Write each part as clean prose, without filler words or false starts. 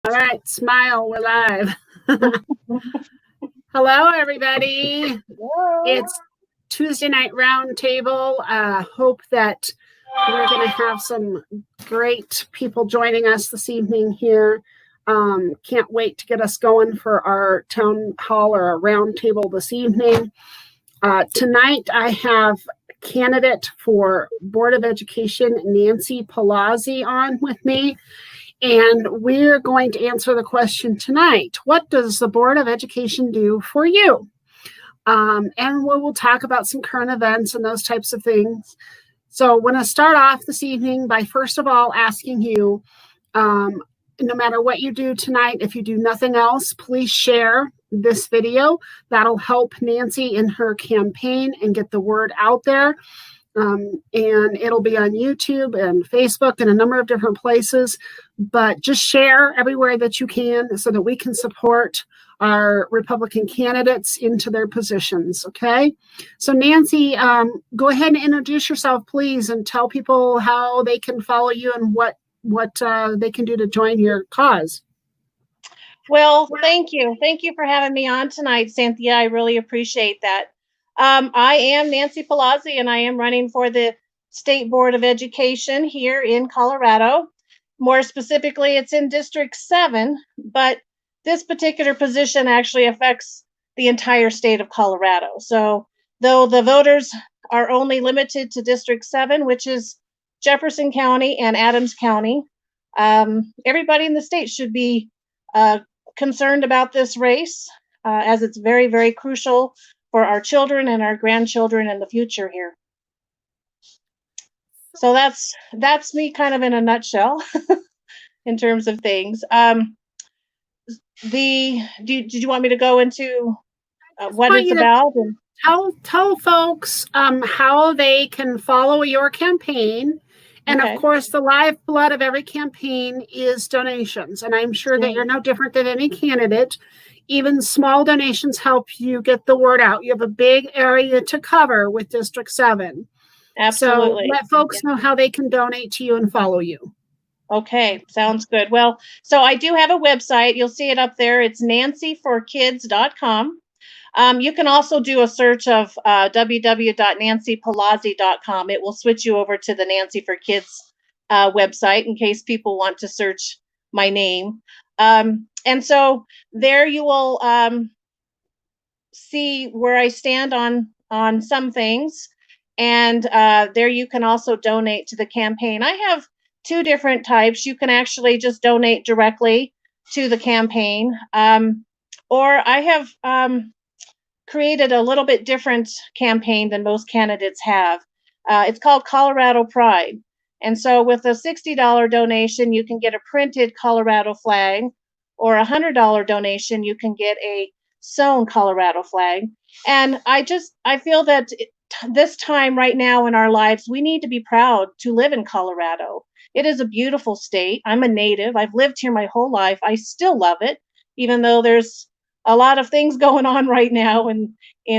All right, smile, we're live. Hello, everybody. Hello. It's Tuesday night roundtable. Hope that we're going to have some great people joining us this evening here. Can't wait to get us going for our town hall or our roundtable this evening. Tonight, I have candidate for Board of Education, Nancy Pallozzi, on with me. And we're going to answer the question tonight. What does the Board of Education do for you? And we will talk about some current events and those types of things. So I want to start off this evening by first of all asking you, no matter what you do tonight, if you do nothing else, please share this video. That'll help Nancy in her campaign and get the word out there. And it'll be on YouTube and Facebook and a number of different places, but just share everywhere that you can so that we can support our Republican candidates into their positions. Okay. So Nancy, go ahead and introduce yourself, please, and tell people how they can follow you and what they can do to join your cause. Well, thank you. Thank you for having me on tonight, Cynthia. I really appreciate that. I am Nancy Pallozzi, and I am running for the State Board of Education here in Colorado. More specifically, it's in District 7, but this particular position actually affects the entire state of Colorado. So though the voters are only limited to District 7, which is Jefferson County and Adams County, everybody in the state should be concerned about this race, as it's very, very crucial for our children and our grandchildren in the future here. So that's me kind of in a nutshell in terms of things. Did you want me to go into what it's about? Tell folks how they can follow your campaign. And okay. Of course, the lifeblood of every campaign is donations. And I'm sure that you're no different than any candidate. Even small donations help you get the word out. You have a big area to cover with District 7. Absolutely. So let folks know how they can donate to you and follow you. Okay, sounds good. Well, so I do have a website. You'll see it up there. It's nancyforkids.com. You can also do a search of www.nancypallozzi.com. It will switch you over to the Nancy for Kids website in case people want to search my name. And so there you will see where I stand on some things. And there you can also donate to the campaign. I have two different types. You can actually just donate directly to the campaign. Or I have created a little bit different campaign than most candidates have. It's called Colorado Pride. And so with a $60 donation, you can get a printed Colorado flag, or a $100 donation, you can get a sewn Colorado flag. And I feel that this time right now in our lives, we need to be proud to live in Colorado. It is a beautiful state. I'm a native. I've lived here my whole life. I still love it, even though there's a lot of things going on right now in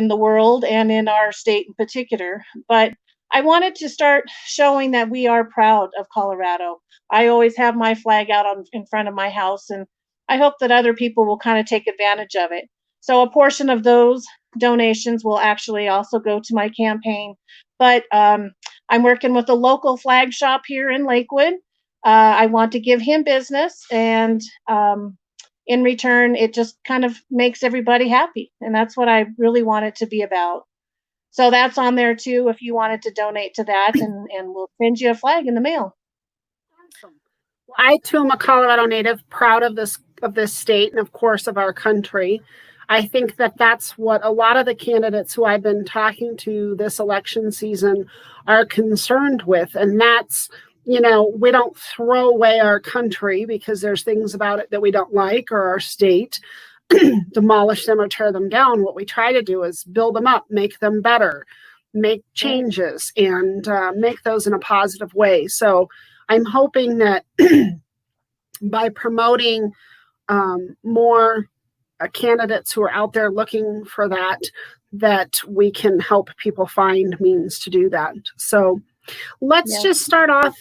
the world and in our state in particular. But I wanted to start showing that we are proud of Colorado. I always have my flag out in front of my house, and I hope that other people will kind of take advantage of it. So a portion of those donations will actually also go to my campaign. But I'm working with a local flag shop here in Lakewood. I want to give him business, and in return, it just kind of makes everybody happy. And that's what I really want it to be about. So that's on there too, if you wanted to donate to that, and we'll send you a flag in the mail. Awesome. Well, I too am a Colorado native, proud of this state and of course of our country. I think that that's what a lot of the candidates who I've been talking to this election season are concerned with. And that's, we don't throw away our country because there's things about it that we don't like, or our state, demolish them or tear them down. What we try to do is build them up, make them better, make changes, and make those in a positive way. So I'm hoping that by promoting more candidates who are out there looking for that we can help people find means to do that. So Let's just start off.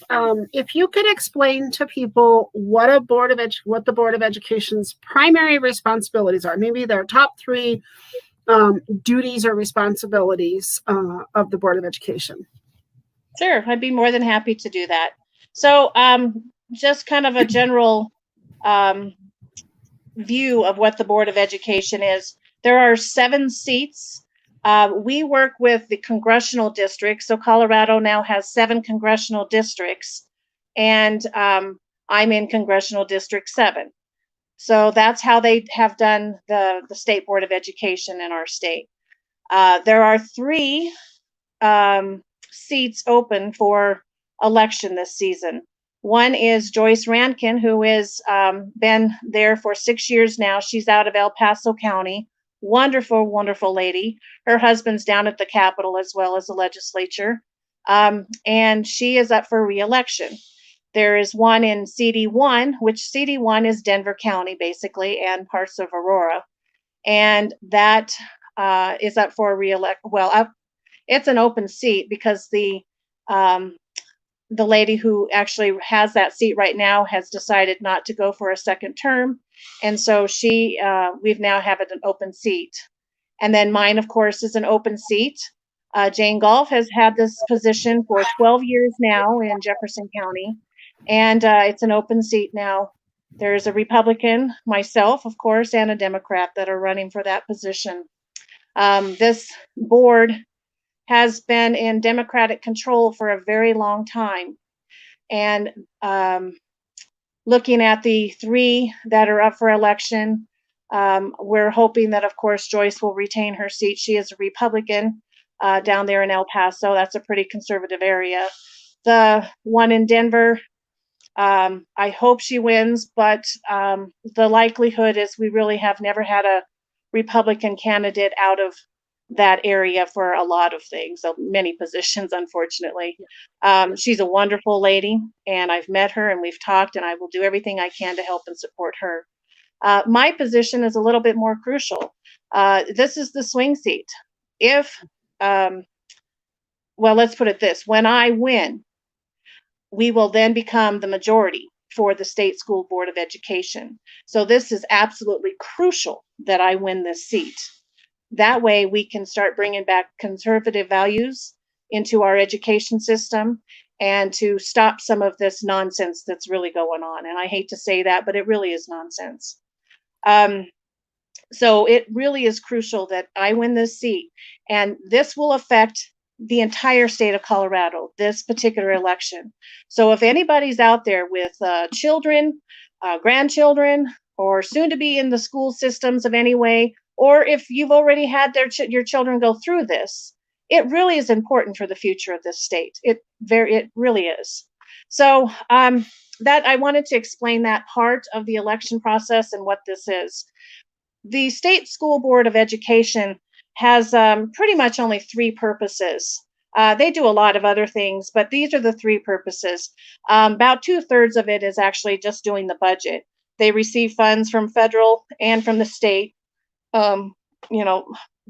If you could explain to people what the Board of Education's primary responsibilities are, maybe their top three duties or responsibilities of the Board of Education. Sure, I'd be more than happy to do that. So, just kind of a general view of what the Board of Education is. There are 7 seats. We work with the congressional districts. So Colorado now has 7 congressional districts, and I'm in Congressional District 7. So that's how they have done the State Board of Education in our state. There are 3 seats open for election this season. One is Joyce Rankin, who has been there for 6 years now. She's out of El Paso County. Wonderful, wonderful lady. Her husband's down at the Capitol as well as the legislature. And she is up for re-election. There is one in CD1, which CD1 is Denver County, basically, and parts of Aurora. And that is up for re-elect. Well, it's an open seat because the lady who actually has that seat right now has decided not to go for a second term. And so we've now have it an open seat. And then mine, of course, is an open seat. Jane Golf has had this position for 12 years now in Jefferson County, and it's an open seat now. There's a Republican, myself, of course, and a Democrat that are running for that position. This board has been in Democratic control for a very long time. And looking at the 3 that are up for election, we're hoping that, of course, Joyce will retain her seat. She is a Republican down there in El Paso. That's a pretty conservative area. The one in Denver, I hope she wins, but the likelihood is we really have never had a Republican candidate out of that area for a lot of things, so many positions, unfortunately. She's a wonderful lady, and I've met her and we've talked, and I will do everything I can to help and support her. My position is a little bit more crucial. This is the swing seat. Well, let's put it this: when I win, we will then become the majority for the State School Board of Education. So this is absolutely crucial that I win this seat. That way we can start bringing back conservative values into our education system and to stop some of this nonsense that's really going on. And I hate to say that, but it really is nonsense. So it really is crucial that I win this seat, and this will affect the entire state of Colorado, this particular election. So if anybody's out there with children, grandchildren, or soon to be in the school systems of any way, or if you've already had your children go through this, it really is important for the future of this state. It really is. So that I wanted to explain that part of the election process and what this is. The State School Board of Education has pretty much only 3 purposes. They do a lot of other things, but these are the 3 purposes. About 2/3 of it is actually just doing the budget. They receive funds from federal and from the state.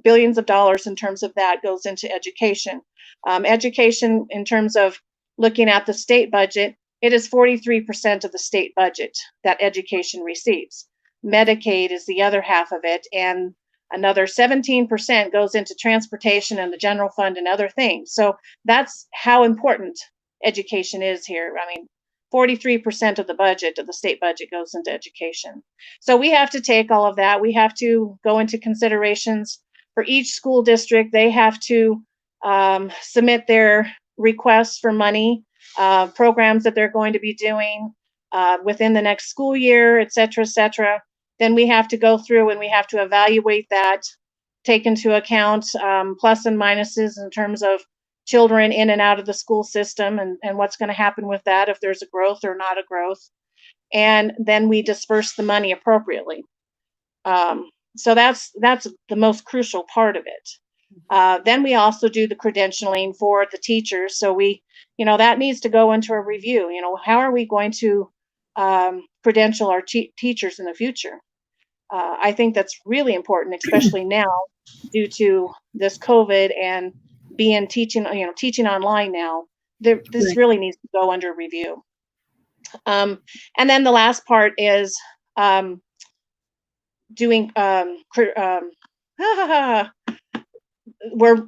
Billions of dollars in terms of that goes into education. Education, in terms of looking at the state budget, it is 43% of the state budget that education receives. Medicaid is the other half of it, and another 17% goes into transportation and the general fund and other things. So that's how important education is here. I mean, 43% of the budget, of the state budget, goes into education. So we have to take all of that. We have to go into considerations for each school district. They have to submit their requests for money, programs that they're going to be doing within the next school year, et cetera, et cetera. Then we have to go through and we have to evaluate that, take into account plus and minuses in terms of children in and out of the school system and what's going to happen with that, if there's a growth or not a growth. And then we disperse the money appropriately. So that's the most crucial part of it. Then we also do the credentialing for the teachers. So that needs to go into a review. How are we going to credential our teachers in the future? I think that's really important, especially now due to this COVID and teaching online now. This really needs to go under review. And then the last part is doing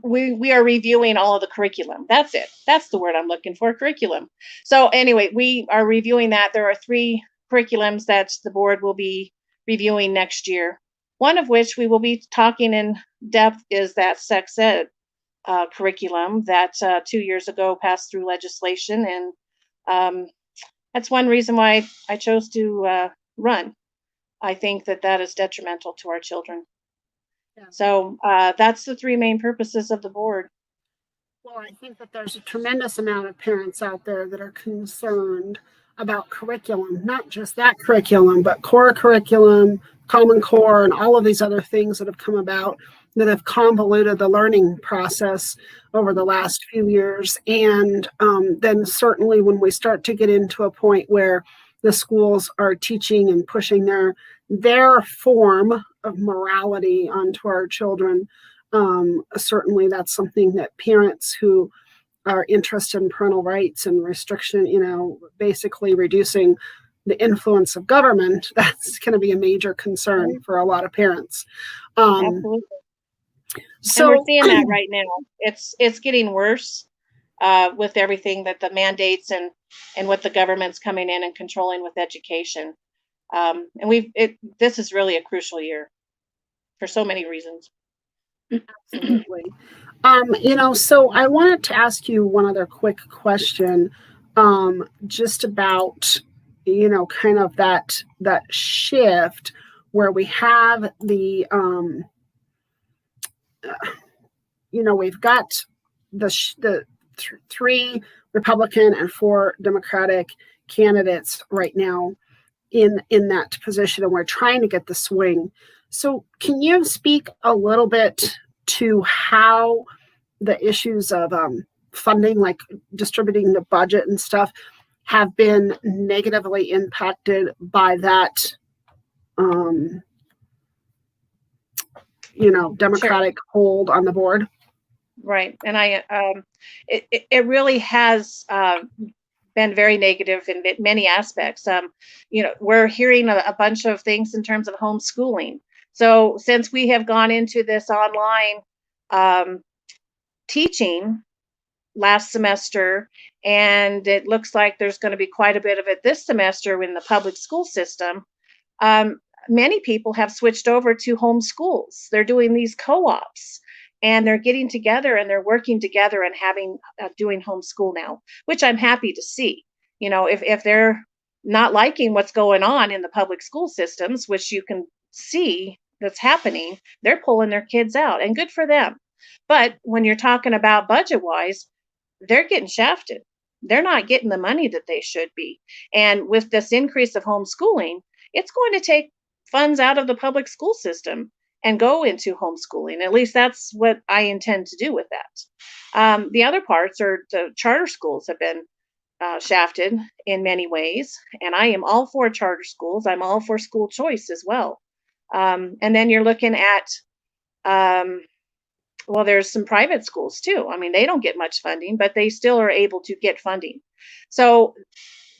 we are reviewing all of the curriculum. That's it. That's the word I'm looking for, curriculum. So anyway, we are reviewing that. There are 3 curriculums that the board will be reviewing next year. One of which we will be talking in depth is that sex ed curriculum that 2 years ago passed through legislation. And that's one reason why I chose to run. I think that is detrimental to our children. Yeah. So that's the 3 main purposes of the board. Well, I think that there's a tremendous amount of parents out there that are concerned about curriculum, not just that curriculum, but core curriculum, Common Core, and all of these other things that have come about that have convoluted the learning process over the last few years. And then certainly when we start to get into a point where the schools are teaching and pushing their form of morality onto our children, certainly that's something that parents who are interested in parental rights and restriction, basically reducing the influence of government, that's going to be a major concern for a lot of parents. Absolutely. So and we're seeing that right now. It's getting worse with everything that the mandates and what the government's coming in and controlling with education. And this is really a crucial year for so many reasons. Absolutely. So I wanted to ask you one other quick question, just about, kind of that shift where we have the, we've got the 3 Republican and 4 Democratic candidates right now in that position, and we're trying to get the swing. So can you speak a little bit to how the issues of funding, like distributing the budget and stuff, have been negatively impacted by that, Democratic hold on the board? Right. And it really has been very negative in many aspects. We're hearing a bunch of things in terms of homeschooling. So since we have gone into this online teaching last semester, and it looks like there's going to be quite a bit of it this semester in the public school system, many people have switched over to homeschools. They're doing these co-ops, and they're getting together and they're working together and doing homeschool now, which I'm happy to see. If they're not liking what's going on in the public school systems, which you can see that's happening, they're pulling their kids out, and good for them. But when you're talking about budget-wise, they're getting shafted. They're not getting the money that they should be. And with this increase of homeschooling, it's going to take funds out of the public school system and go into homeschooling. At least that's what I intend to do with that. The other parts are the charter schools have been shafted in many ways, and I am all for charter schools. I'm all for school choice as well. And then you're looking at, there's some private schools too. I mean, they don't get much funding, but they still are able to get funding. So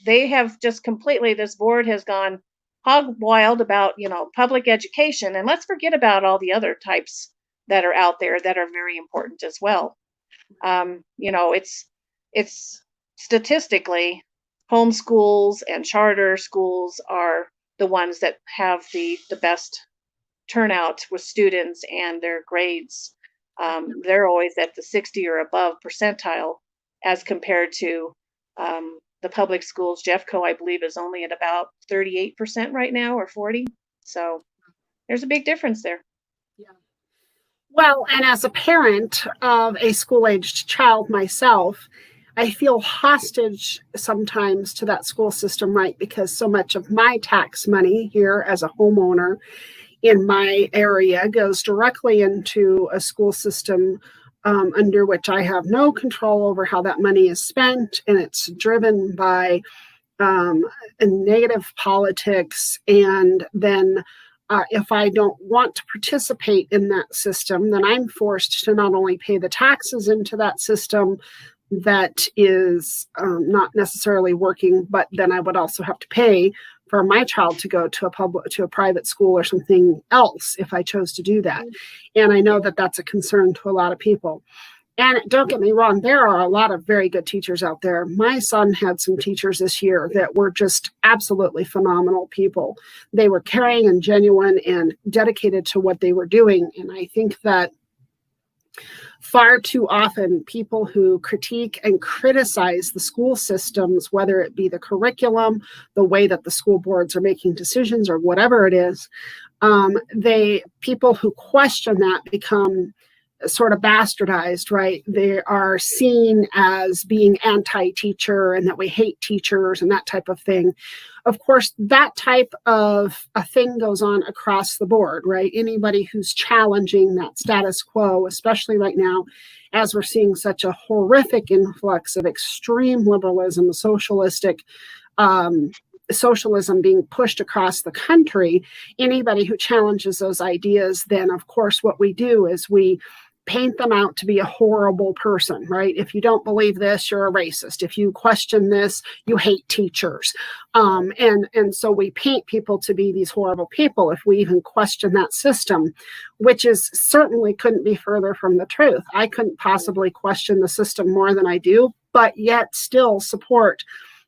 they have just completely, this board has gone hog wild about, public education, and let's forget about all the other types that are out there that are very important as well. It's statistically, homeschools and charter schools are the ones that have the best turnout with students and their grades. They're always at the 60 or above percentile as compared to the public schools. Jeffco, I believe, is only at about 38% right now, or 40. So there's a big difference there. Yeah. Well, and as a parent of a school-aged child myself, I feel hostage sometimes to that school system, right? Because so much of my tax money here as a homeowner in my area goes directly into a school system under which I have no control over how that money is spent, and it's driven by negative politics. And then if I don't want to participate in that system, then I'm forced to not only pay the taxes into that system, that is not necessarily working, but then I would also have to pay for my child to go to a private school or something else if I chose to do that. And I know that that's a concern to a lot of people. And don't get me wrong, there are a lot of very good teachers out there. My son had some teachers this year that were just absolutely phenomenal people. They were caring and genuine and dedicated to what they were doing. And I think that far too often, people who critique and criticize the school systems, whether it be the curriculum, the way that the school boards are making decisions, or whatever it is, people who question that become sort of bastardized, right? They are seen as being anti-teacher and that we hate teachers and that type of thing. Of course, that type of a thing goes on across the board, right? Anybody who's challenging that status quo, especially right now, as we're seeing such a horrific influx of extreme liberalism, socialism being pushed across the country, anybody who challenges those ideas, then of course what we do is we paint them out to be a horrible person, right? If you don't believe this, you're a racist. If you question this, you hate teachers. And so we paint people to be these horrible people if we even question that system, which is certainly couldn't be further from the truth. I couldn't possibly question the system more than I do, but yet still support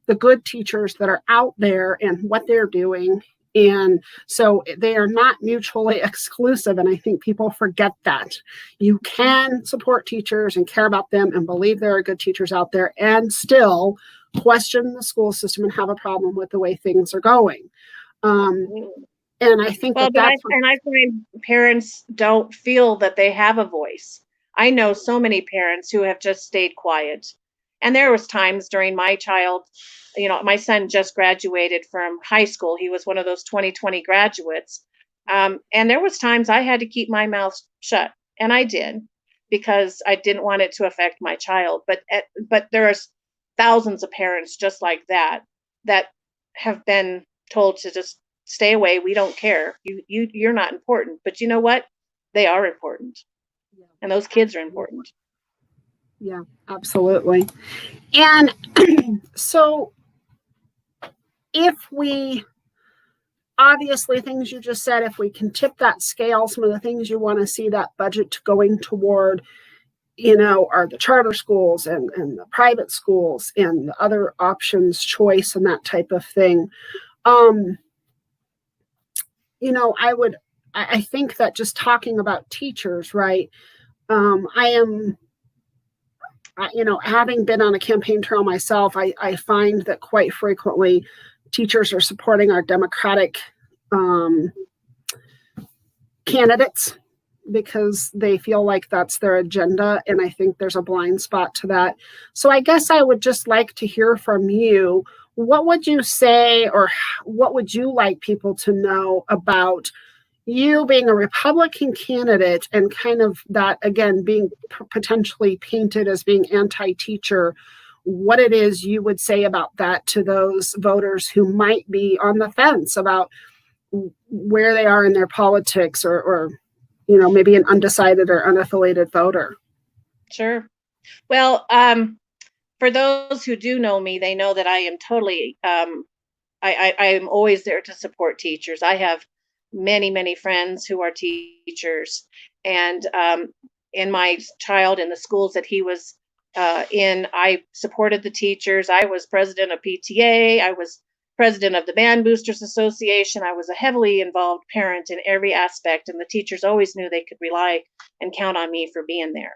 the good teachers that are out there and what they're doing. And so they are not mutually exclusive. And I think people forget that. You can support teachers and care about them and believe there are good teachers out there and still question the school system and have a problem with the way things are going. And I think I find parents don't feel that they have a voice. I know so many parents who have just stayed quiet. And there was times during my my son just graduated from high school. He was one of those 2020 graduates. And there was times I had to keep my mouth shut, and I did because I didn't want it to affect my child. But there's thousands of parents just like that have been told to just stay away. We don't care. You're not important. But you know what? They are important. And those kids are important. Yeah, absolutely. And so if we, obviously things you just said, if we can tip that scale, some of the things you want to see that budget going toward, are the charter schools and the private schools and the other options choice and that type of thing. I think that just talking about teachers, right? Having been on a campaign trail myself, I find that quite frequently teachers are supporting our Democratic candidates because they feel like that's their agenda. And I think there's a blind spot to that. So I guess I would just like to hear from you. What would you say, or what would you like people to know about you being a Republican candidate and kind of that, again, being potentially painted as being anti-teacher, what it is you would say about that to those voters who might be on the fence about where they are in their politics, or maybe an undecided or unaffiliated voter? Sure. Well, for those who do know me, they know that I am totally, I am always there to support teachers. I have many, many friends who are teachers. And in my child, in the schools that he was in, I supported the teachers. I was president of PTA. I was president of the Band Boosters Association. I was a heavily involved parent in every aspect, and the teachers always knew they could rely and count on me for being there.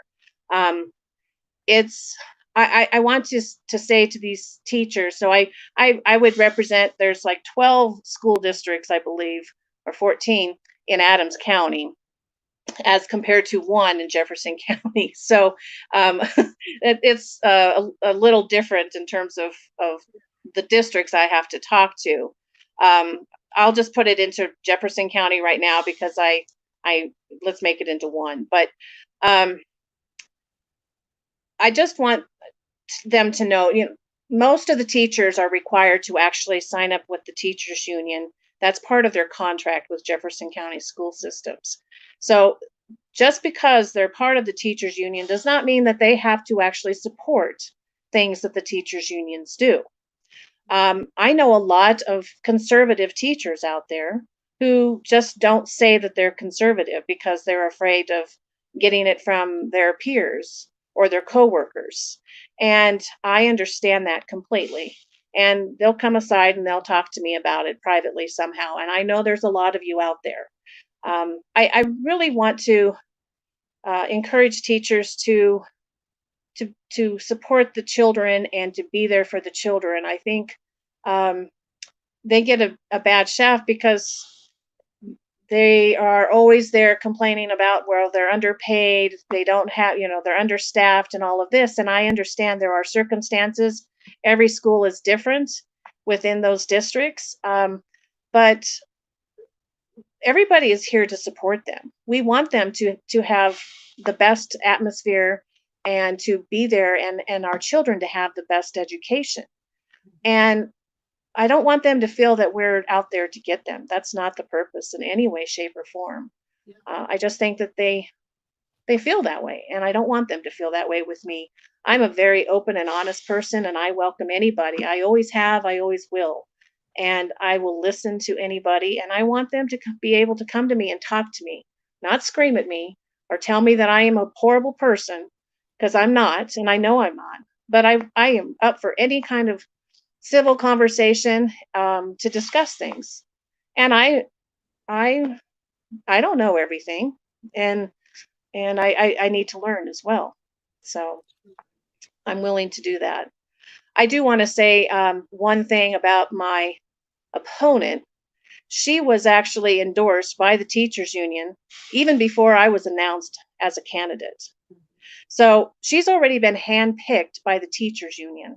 I want to say to these teachers, so I would represent, there's like 12 school districts, I believe, or 14 in Adams County, as compared to 1 in Jefferson County. So it's a little different in terms of the districts I have to talk to. I'll just put it into Jefferson County right now because I let's make it into 1. But I just want them to know, most of the teachers are required to actually sign up with the teachers union. That's part of their contract with Jefferson County school systems. So just because they're part of the teachers union does not mean that they have to actually support things that the teachers unions do. I know a lot of conservative teachers out there who just don't say that they're conservative because they're afraid of getting it from their peers or their coworkers. And I understand that completely. And they'll come aside and they'll talk to me about it privately somehow. And I know there's a lot of you out there. I really want to encourage teachers to support the children and to be there for the children. I think um, they get a bad shaft because they are always there complaining about, well, they're underpaid, they don't have, they're understaffed and all of this. And I understand there are circumstances. Every school is different within those districts. But everybody is here to support them. We want them to have the best atmosphere and to be there, and our children to have the best education. And I don't want them to feel that we're out there to get them. That's not the purpose in any way, shape, or form. I just think that they feel that way, and I don't want them to feel that way with me. I'm a very open and honest person, and I welcome anybody. I always have, I always will. And I will listen to anybody, and I want them to be able to come to me and talk to me, not scream at me or tell me that I am a horrible person, because I'm not, and I know I'm not. But I am up for any kind of civil conversation to discuss things. And I don't know everything, and I need to learn as well. So I'm willing to do that. I do want to say one thing about my opponent. She was actually endorsed by the teachers union even before I was announced as a candidate. So she's already been handpicked by the teachers union.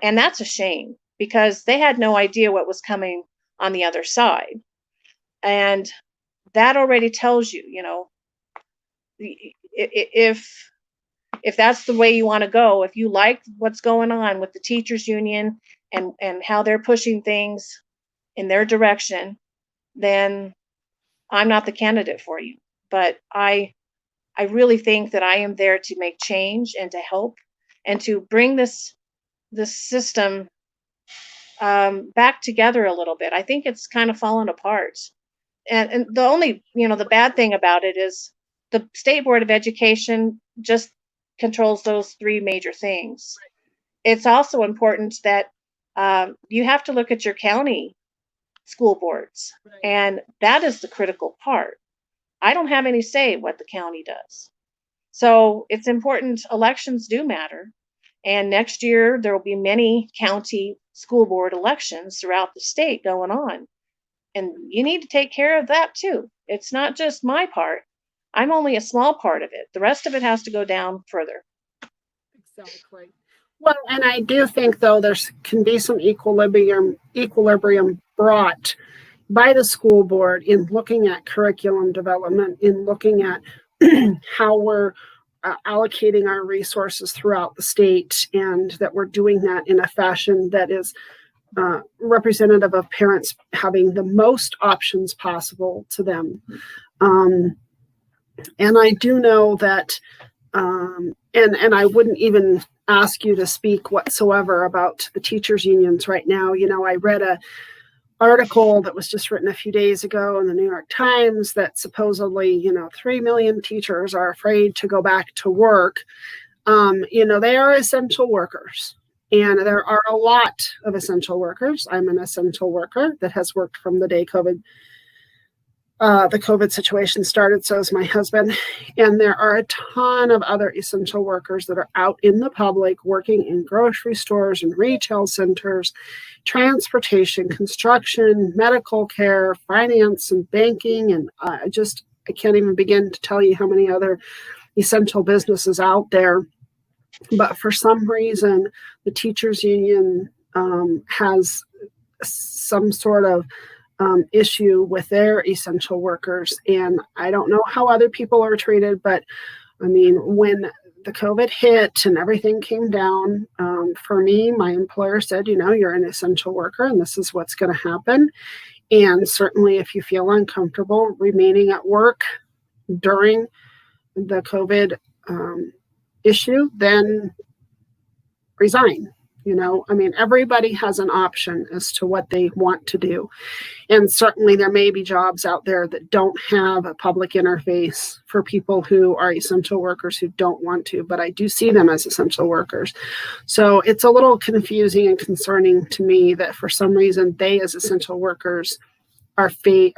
And that's a shame because they had no idea what was coming on the other side. And that already tells you, if that's the way you want to go, if you like what's going on with the teachers union and how they're pushing things in their direction, then I'm not the candidate for you. But I really think that I am there to make change and to help and to bring this system back together a little bit. I think it's kind of fallen apart. And the only, the bad thing about it is the State Board of Education just controls those three major things. It's also important that you have to look at your county school boards, and that is the critical part. I don't have any say what the county does. So it's important. Elections do matter. And next year, there will be many county school board elections throughout the state going on. And you need to take care of that too. It's not just my part. I'm only a small part of it. The rest of it has to go down further. Exactly. Well, and I do think, though, there can be some equilibrium brought by the school board in looking at curriculum development, in looking at how we're allocating our resources throughout the state, and that we're doing that in a fashion that is representative of parents having the most options possible to them. And I do know that, and I wouldn't even ask you to speak whatsoever about the teachers unions right now. I read a article that was just written a few days ago in the New York Times that supposedly, 3 million teachers are afraid to go back to work. They are essential workers, and there are a lot of essential workers. I'm an essential worker that has worked from the day the COVID situation started. So is my husband. And there are a ton of other essential workers that are out in the public working in grocery stores and retail centers, transportation, construction, medical care, finance, and banking. And I can't even begin to tell you how many other essential businesses out there. But for some reason, the teachers union has some sort of issue with their essential workers. And I don't know how other people are treated, but I mean, when the COVID hit and everything came down, for me, my employer said, you're an essential worker and this is what's going to happen. And certainly if you feel uncomfortable remaining at work during the COVID issue, then resign. I mean, everybody has an option as to what they want to do. And certainly there may be jobs out there that don't have a public interface for people who are essential workers who don't want to, but I do see them as essential workers. So it's a little confusing and concerning to me that for some reason they as essential workers are they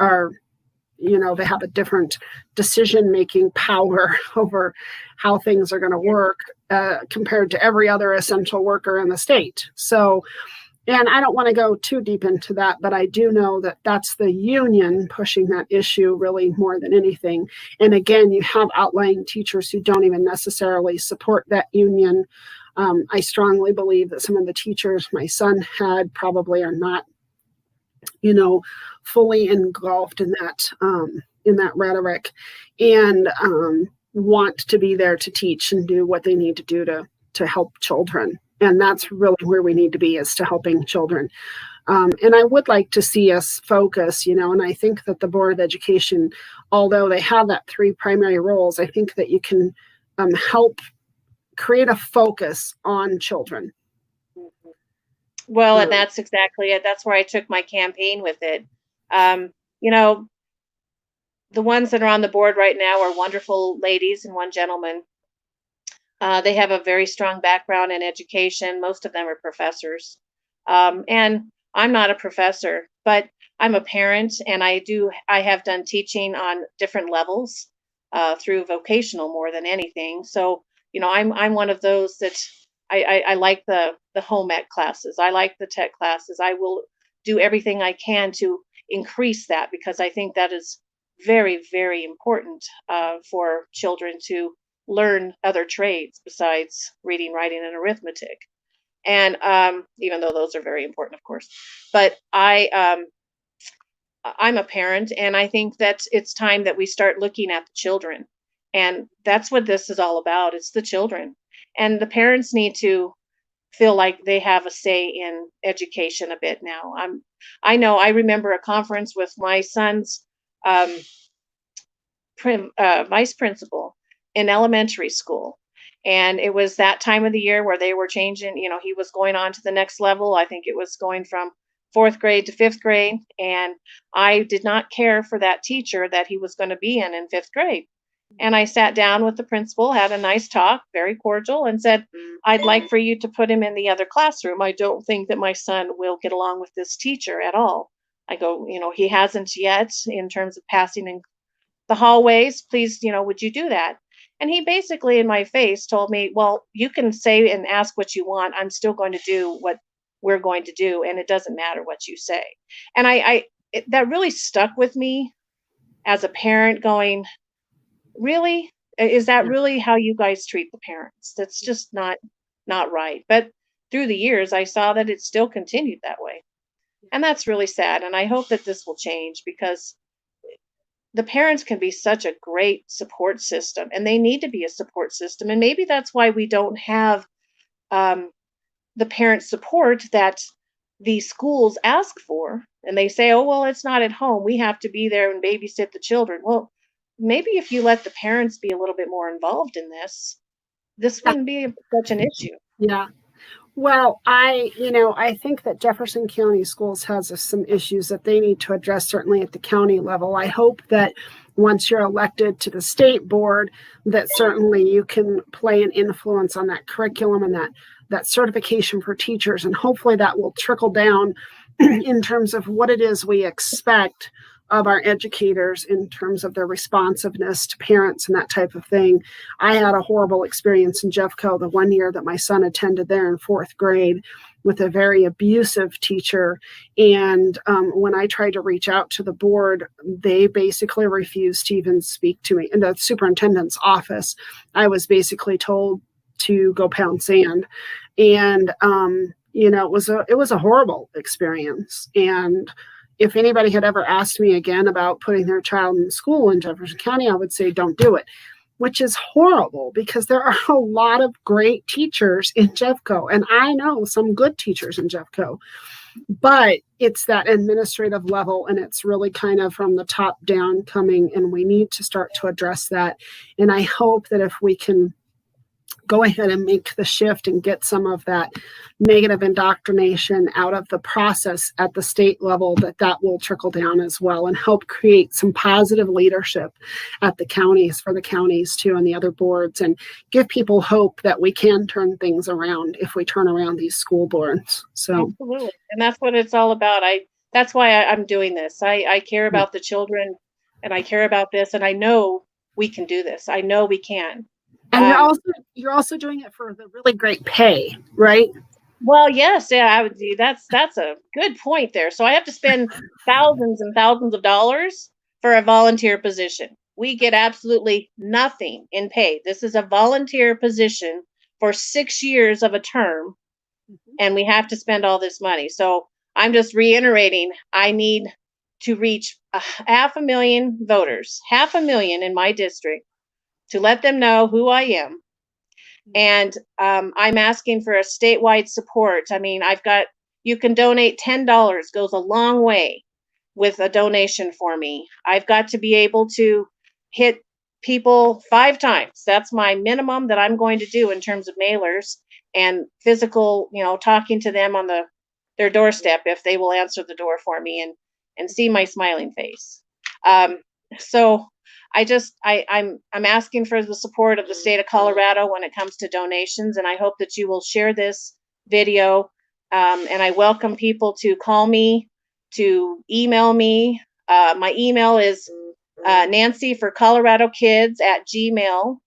have a different decision-making power over how things are going to work compared to every other essential worker in the state. So, and I don't want to go too deep into that, but I do know that that's the union pushing that issue really more than anything. And again, you have outlying teachers who don't even necessarily support that union. I strongly believe that some of the teachers my son had probably are not, fully engulfed in that rhetoric, and want to be there to teach and do what they need to do to help children. And that's really where we need to be, is to helping children. And I would like to see us focus, and I think that the Board of Education, although they have that 3 primary roles, I think that you can help create a focus on children. Well, and that's exactly it. That's where I took my campaign with it. The ones that are on the board right now are wonderful ladies and one gentleman. They have a very strong background in education. Most of them are professors. And I'm not a professor, but I'm a parent, and I have done teaching on different levels through vocational more than anything. So, I'm one of those that I like the home ec classes. I like the tech classes. I will do everything I can to increase that, because I think that is very, very important for children to learn other trades besides reading, writing, and arithmetic. And even though those are very important, of course, but I'm a parent, and I think that it's time that we start looking at the children. And that's what this is all about. It's the children. And the parents need to feel like they have a say in education a bit now. I remember a conference with my son's vice principal in elementary school. And it was that time of the year where they were changing, he was going on to the next level. I think it was going from 4th grade to 5th grade. And I did not care for that teacher that he was going to be in 5th grade. And I sat down with the principal, had a nice talk, very cordial, and said, I'd like for you to put him in the other classroom. I don't think that my son will get along with this teacher at all. I go, he hasn't yet in terms of passing in the hallways. Please, would you do that? And he basically in my face told me, well, you can say and ask what you want. I'm still going to do what we're going to do. And it doesn't matter what you say. And that really stuck with me as a parent, going, really? Is that really how you guys treat the parents? That's just not right. But through the years, I saw that it still continued that way. And that's really sad. And I hope that this will change, because the parents can be such a great support system, and they need to be a support system. And maybe that's why we don't have the parent support that the schools ask for. And they say, oh, well, it's not at home. We have to be there and babysit the children. Well, maybe if you let the parents be a little bit more involved in this wouldn't be such an issue. Yeah. Well, I think that Jefferson County Schools has some issues that they need to address, certainly at the county level. I hope that once you're elected to the state board, that certainly you can play an influence on that curriculum and that certification for teachers. And hopefully that will trickle down in terms of what it is we expect of our educators in terms of their responsiveness to parents and that type of thing. I had a horrible experience in Jeffco the one year that my son attended there in 4th grade with a very abusive teacher. And when I tried to reach out to the board, they basically refused to even speak to me. In the superintendent's office, I was basically told to go pound sand. And, it was a horrible experience. And if anybody had ever asked me again about putting their child in school in Jefferson County, I would say, don't do it, which is horrible, because there are a lot of great teachers in Jeffco. And I know some good teachers in Jeffco, but it's that administrative level, and it's really kind of from the top down coming. And we need to start to address that. And I hope that if we can go ahead and make the shift and get some of that negative indoctrination out of the process at the state level, that will trickle down as well and help create some positive leadership at the counties, for the counties too, and the other boards, and give people hope that we can turn things around if we turn around these school boards. So absolutely. And that's what it's all about. That's why I'm doing this. I care about the children, and I care about this, and I know we can do this. I know we can. And you're also doing it for the really great pay, right? Well, yes, yeah, I would. That's a good point there. So I have to spend thousands and thousands of dollars for a volunteer position. We get absolutely nothing in pay. This is a volunteer position for 6 years of a term, and we have to spend all this money. So I'm just reiterating, I need to reach 500,000 voters, 500,000 in my district, to let them know who I am. And I'm asking for a statewide support. I mean, you can donate $10, goes a long way with a donation for me. I've got to be able to hit people 5 times. That's my minimum that I'm going to do in terms of mailers and physical, talking to them on their doorstep if they will answer the door for me and see my smiling face. So I'm asking for the support of the state of Colorado when it comes to donations, and I hope that you will share this video. And I welcome people to call me, to email me. My email is Nancy for Colorado Kids at Gmail,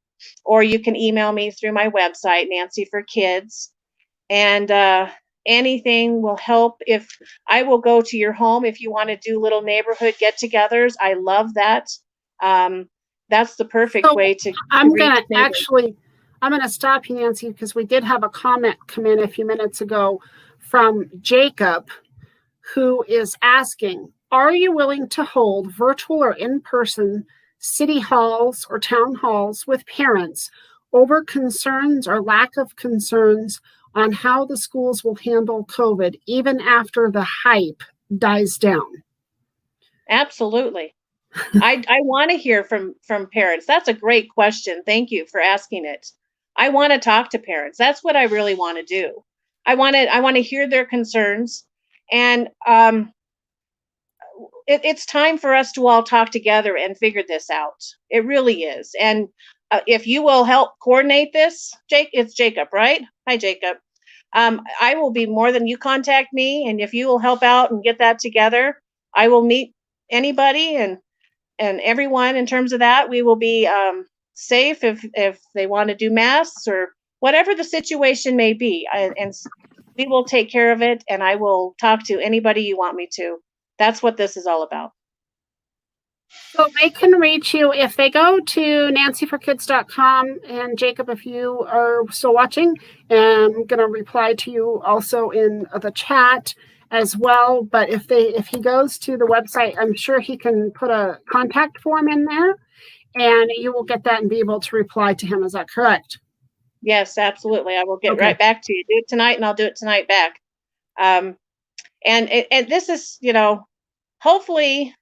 or you can email me through my website, Nancy for Kids. And anything will help. If I will go to your home if you want to do little neighborhood get-togethers, I love that. That's the perfect way to. I'm gonna stop you, Nancy, because we did have a comment come in a few minutes ago from Jacob, who is asking, are you willing to hold virtual or in-person city halls or town halls with parents over concerns or lack of concerns on how the schools will handle COVID, even after the hype dies down? Absolutely. I want to hear from parents. That's a great question. Thank you for asking it. I want to talk to parents. That's what I really want to do. I want to hear their concerns, and it's time for us to all talk together and figure this out. It really is. And if you will help coordinate this, it's Jacob, right? Hi, Jacob. I will be more than, you contact me, and if you will help out and get that together, I will meet anybody and everyone in terms of that. We will be safe if they want to do masks or whatever the situation may be. And we will take care of it, and I will talk to anybody you want me to. That's what this is all about. So they can reach you if they go to nancyforkids.com. And Jacob, if you are still watching, I'm going to reply to you also in the chat as well. But if he goes to the website, I'm sure he can put a contact form in there, and you will get that and be able to reply to him. Is that correct? Yes, absolutely. I will get right back to you. Do it tonight, and I'll do it tonight back. And this is, hopefully,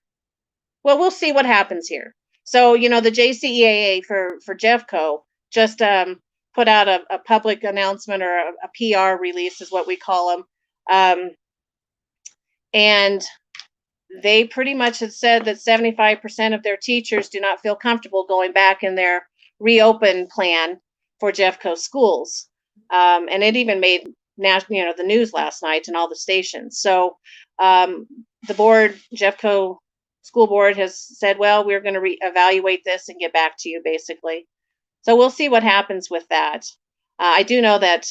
well, we'll see what happens here. So, the JCEAA for Jeffco just put out a public announcement, or a PR release is what we call them. And they pretty much had said that 75% of their teachers do not feel comfortable going back in their reopen plan for Jeffco schools. And it even made the news last night and all the stations. So the board, Jeffco School Board, has said, well, we're going to reevaluate this and get back to you, basically. So we'll see what happens with that. I do know that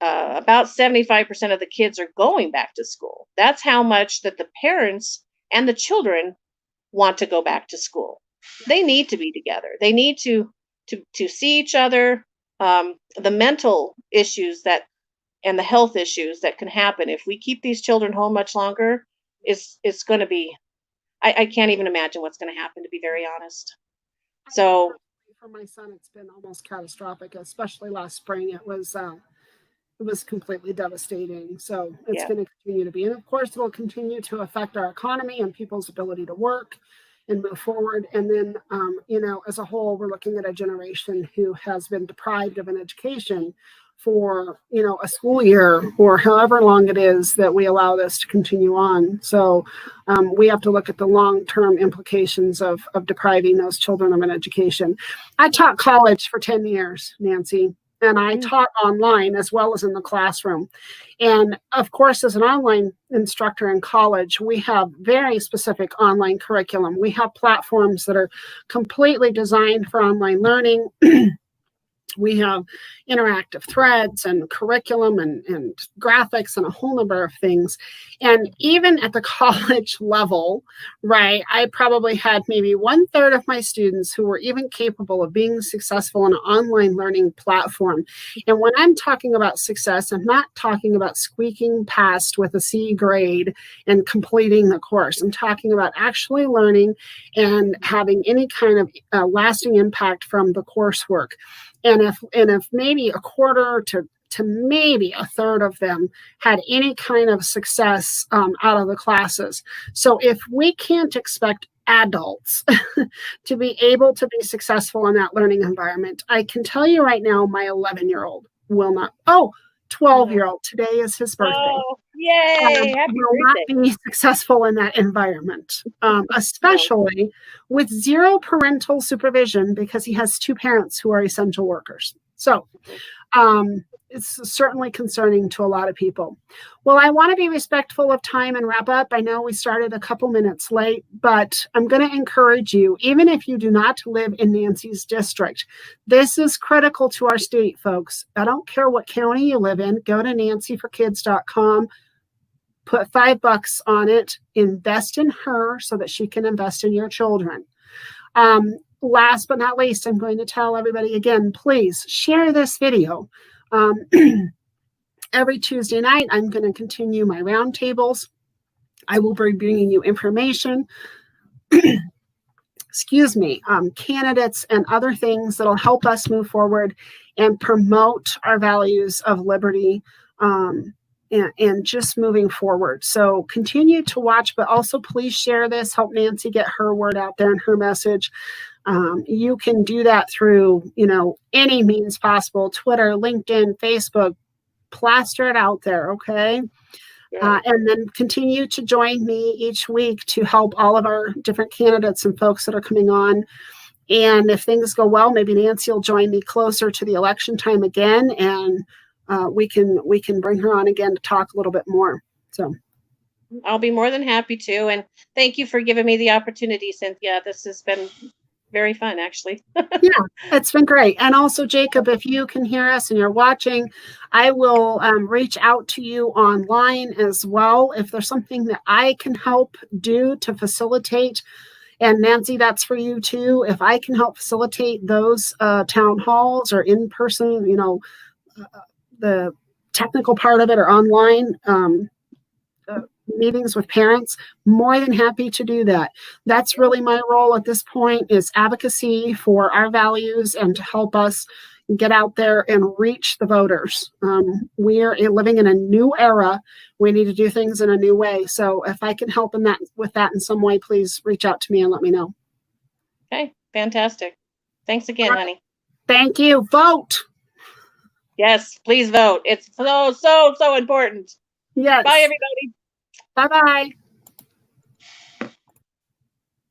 about 75% of the kids are going back to school. That's how much that the parents and the children want to go back to school. They need to be together. They need to see each other. The mental issues and the health issues that can happen if we keep these children home much longer is going to be, I can't even imagine what's going to happen, to be very honest. So for my son, it's been almost catastrophic, especially last spring. It was completely devastating. So it's going to continue to be. And of course, it will continue to affect our economy and people's ability to work and move forward. And then, as a whole, we're looking at a generation who has been deprived of an education for, a school year or however long it is that we allow this to continue on. So we have to look at the long-term implications of depriving those children of an education. I taught college for 10 years, Nancy, and I taught online as well as in the classroom. And of course, as an online instructor in college, we have very specific online curriculum. We have platforms that are completely designed for online learning. We have interactive threads and curriculum and graphics and a whole number of things. And even at the college level, right, I probably had maybe 1/3 of my students who were even capable of being successful in an online learning platform. And when I'm talking about success, I'm not talking about squeaking past with a C grade and completing the course. I'm talking about actually learning and having any kind of lasting impact from the coursework. And if maybe a quarter to maybe a third of them had any kind of success out of the classes. So if we can't expect adults to be able to be successful in that learning environment, I can tell you right now, my 11-year-old will not. 12-year-old. Today is his birthday. Oh, yay! Happy will birthday. not be successful in that environment, especially with zero parental supervision because he has 2 parents who are essential workers. So it's certainly concerning to a lot of people. Well, I want to be respectful of time and wrap up. I know we started a couple minutes late, but I'm going to encourage you, even if you do not live in Nancy's district, this is critical to our state, folks. I don't care what county you live in. Go to nancyforkids.com, put $5 on it, invest in her so that she can invest in your children. Last but not least, I'm going to tell everybody again, please share this video. Every Tuesday night, I'm going to continue my roundtables. I will be bringing you information, candidates and other things that'll help us move forward and promote our values of liberty and just moving forward. So continue to watch, but also please share this, help Nancy get her word out there and her message. You can do that through, any means possible, Twitter, LinkedIn, Facebook, plaster it out there. Okay. And then continue to join me each week to help all of our different candidates and folks that are coming on. And if things go well, maybe Nancy will join me closer to the election time again, and we can bring her on again to talk a little bit more. So I'll be more than happy to. And thank you for giving me the opportunity, Cynthia. This has been very fun, actually. Yeah, it's been great. And also, Jacob, if you can hear us and you're watching, I will reach out to you online as well if there's something that I can help do to facilitate. And Nancy, that's for you too. If I can help facilitate those town halls or in person, the technical part of it or online meetings with parents, more than happy to do that. That's really my role at this point, is advocacy for our values and to help us get out there and reach the voters. We are living in a new era. We need to do things in a new way. So if I can help with that in some way, please reach out to me and let me know. Okay, fantastic. Thanks again, honey. Thank you. Vote. Yes, please vote. It's so important. Yes. Bye, everybody. Bye-bye.